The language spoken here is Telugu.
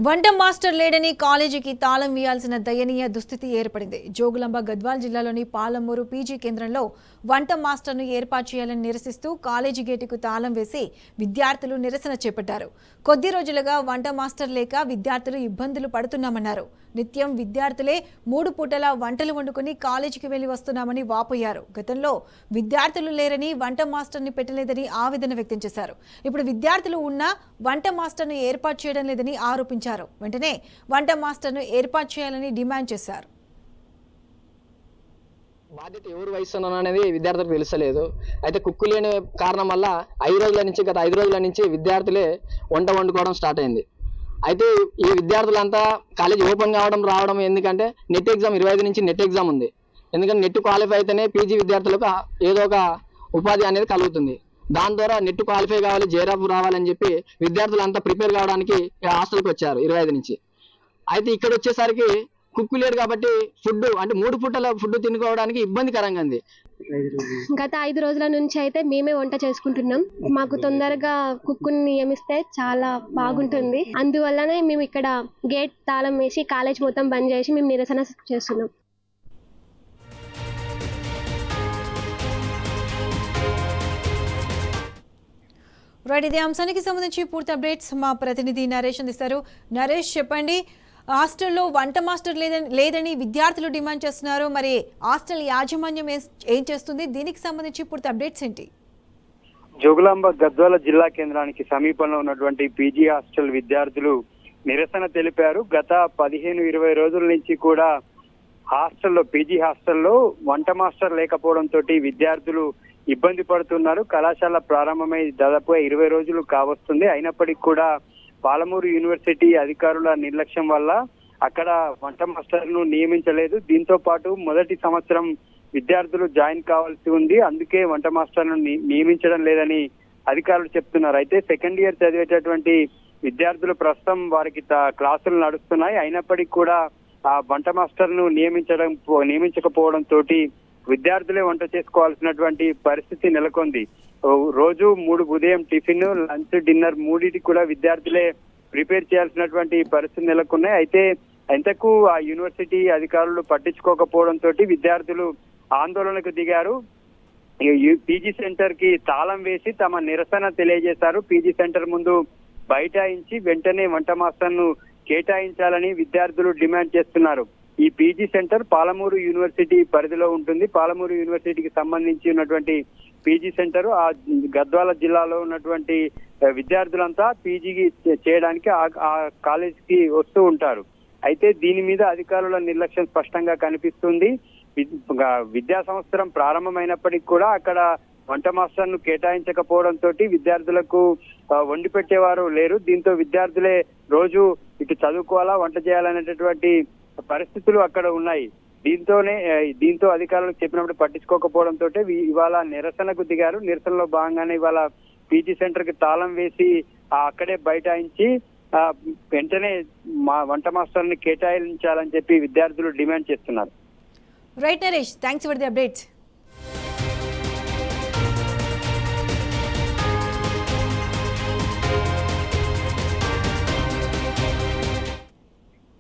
వంట మాస్టర్ లేడని కాలేజీకి తాళం వేయాల్సిన దయనీయ దుస్థితి ఏర్పడింది. జోగులాంబ గద్వాల్ జిల్లాలోని పాలమూరు పీజీ కేంద్రంలో వంట మాస్టర్ను ఏర్పాటు చేయాలని నిరసిస్తూ కాలేజీ గేటుకు తాళం వేసి విద్యార్థులు నిరసన చేపట్టారు. కొద్ది రోజులుగా వంట మాస్టర్ లేక విద్యార్థులు ఇబ్బందులు పడుతున్నామన్నారు. నిత్యం విద్యార్థులే 3 పూటల వంటలు వండుకుని కాలేజీకి వెళ్లి వస్తున్నామని వాపోయారు. గతంలో విద్యార్థులు లేరని వంట మాస్టర్ని పెట్టలేదని ఆవేదన వ్యక్తం చేశారు. ఇప్పుడు విద్యార్థులు ఉన్నా వంట మాస్టర్ను ఏర్పాటు చేయడం లేదని ఆరోపించారు. వెంటనే వంట మాస్టర్ను ఏర్పాటు చేయాలని డిమాండ్ చేశారు. బాధ్యత ఎవరు వహిస్తున్నాను అనేది విద్యార్థులకు తెలుసలేదు. అయితే కుక్కు లేని కారణం వల్ల గత 5 రోజుల నుంచి విద్యార్థులే వంట వండుకోవడం స్టార్ట్ అయింది. అయితే ఈ విద్యార్థులంతా కాలేజ్ ఓపెన్ రావడం ఎందుకంటే నెట్ ఎగ్జామ్ 25 నుంచి నెట్ ఎగ్జామ్ ఉంది. ఎందుకంటే నెట్ క్వాలిఫై అయితేనే పీజీ విద్యార్థులకు ఏదో ఒక ఉపాధి అనేది కలుగుతుంది. దాని ద్వారా నెట్ క్వాలిఫై కావాలి, జేరాఫ్ రావాలని చెప్పి విద్యార్థులంతా ప్రిపేర్ కావడానికి హాస్టల్కి వచ్చారు 25 నుంచి. అయితే ఇక్కడ వచ్చేసరికి కుక్కు లేడు కాబట్టి ఫుడ్ అంటే 3 పూటల ఫుడ్ తినుకోవడానికి ఇబ్బందికరంగా ఉంది. గత 5 రోజుల నుంచి అయితే మేమే వంట చేసుకుంటున్నాం. మాకు తొందరగా కుక్కుని నియమిస్తే చాలా బాగుంటుంది. అందువల్లనే మేము ఇక్కడ గేట్ తాళం వేసి కాలేజ్ మొత్తం బంద్ చేసి మేము నిరసన చేస్తున్నాం. రైట్, ఇదే అంశానికి సంబంధించి పూర్తి అప్డేట్స్ మా ప్రతినిధి నరేష్ అందిస్తారు. నరేష్, చెప్పండి, హాస్టల్లో వంట మాస్టర్ లేదని విద్యార్థులు డిమాండ్ చేస్తున్నారు. మరి హాస్టల్ యాజమాన్యం ఏం చేస్తుంది? దీనికి సంబంధించి పూర్తి అప్డేట్స్ ఏంటి? జోగులాంబ గద్వాల జిల్లా కేంద్రానికి సమీపంలో ఉన్నటువంటి పీజీ హాస్టల్ విద్యార్థులు నిరసన తెలిపారు. గత 15-20 రోజుల నుంచి కూడా పీజీ హాస్టల్లో వంట మాస్టర్ లేకపోవడంతో విద్యార్థులు ఇబ్బంది పడుతున్నారు. కళాశాల ప్రారంభమై దాదాపుగా 20 రోజులు కావస్తుంది. అయినప్పటికీ కూడా పాలమూరు యూనివర్సిటీ అధికారుల నిర్లక్ష్యం వల్ల అక్కడ వంట మాస్టర్ను నియమించలేదు. దీంతో పాటు మొదటి సంవత్సరం విద్యార్థులు జాయిన్ కావాల్సి ఉంది. అందుకే వంట మాస్టర్ను నియమించడం లేదని అధికారులు చెప్తున్నారు. అయితే సెకండ్ ఇయర్ చదివేటటువంటి విద్యార్థులు ప్రస్తుతం వారికి క్లాసులు నడుస్తున్నాయి. అయినప్పటికీ కూడా ఆ వంట మాస్టర్ను నియమించకపోవడంతో విద్యార్థులే వంట చేసుకోవాల్సినటువంటి పరిస్థితి నెలకొంది. రోజు 3 ఉదయం టిఫిన్, లంచ్, డిన్నర్ మూడింటికి కూడా విద్యార్థులే ప్రిపేర్ చేయాల్సినటువంటి పరిస్థితి నెలకొన్నాయి. అయితే ఇంతకు ఆ యూనివర్సిటీ అధికారులు పట్టించుకోకపోవడంతో విద్యార్థులు ఆందోళనకు దిగారు. పీజీ సెంటర్ కి తాళం వేసి తమ నిరసన తెలియజేశారు. పీజీ సెంటర్ ముందు బైఠాయించి వెంటనే వంట మాస్టర్ను కేటాయించాలని విద్యార్థులు డిమాండ్ చేస్తున్నారు. ఈ పీజీ సెంటర్ పాలమూరు యూనివర్సిటీ పరిధిలో ఉంటుంది. పాలమూరు యూనివర్సిటీకి సంబంధించి ఉన్నటువంటి పీజీ సెంటర్ ఆ గద్వాల జిల్లాలో ఉన్నటువంటి విద్యార్థులంతా పీజీకి చేయడానికి ఆ కాలేజీకి వస్తూ ఉంటారు. అయితే దీని మీద అధికారుల నిర్లక్ష్యం స్పష్టంగా కనిపిస్తుంది. విద్యా సంవత్సరం ప్రారంభమైనప్పటికీ కూడా అక్కడ వంట మాస్టర్ను కేటాయించకపోవడంతో విద్యార్థులకు వండి పెట్టేవారు లేరు. దీంతో విద్యార్థులే రోజు ఇటు చదువుకోవాలా, వంట చేయాలనేటటువంటి పరిస్థితులు అక్కడ ఉన్నాయి. దీంతో అధికారులకు చెప్పినప్పుడు పట్టించుకోకపోవడంతో ఇవాళ నిరసనకు దిగారు. నిరసనలో భాగంగానే ఇవాళ పీజీ సెంటర్ కి తాళం వేసి అక్కడే బైఠాయించి వెంటనే వంట మాస్టర్ని కేటాయించాలని చెప్పి విద్యార్థులు డిమాండ్ చేస్తున్నారు. Right Naresh, thanks for the updates.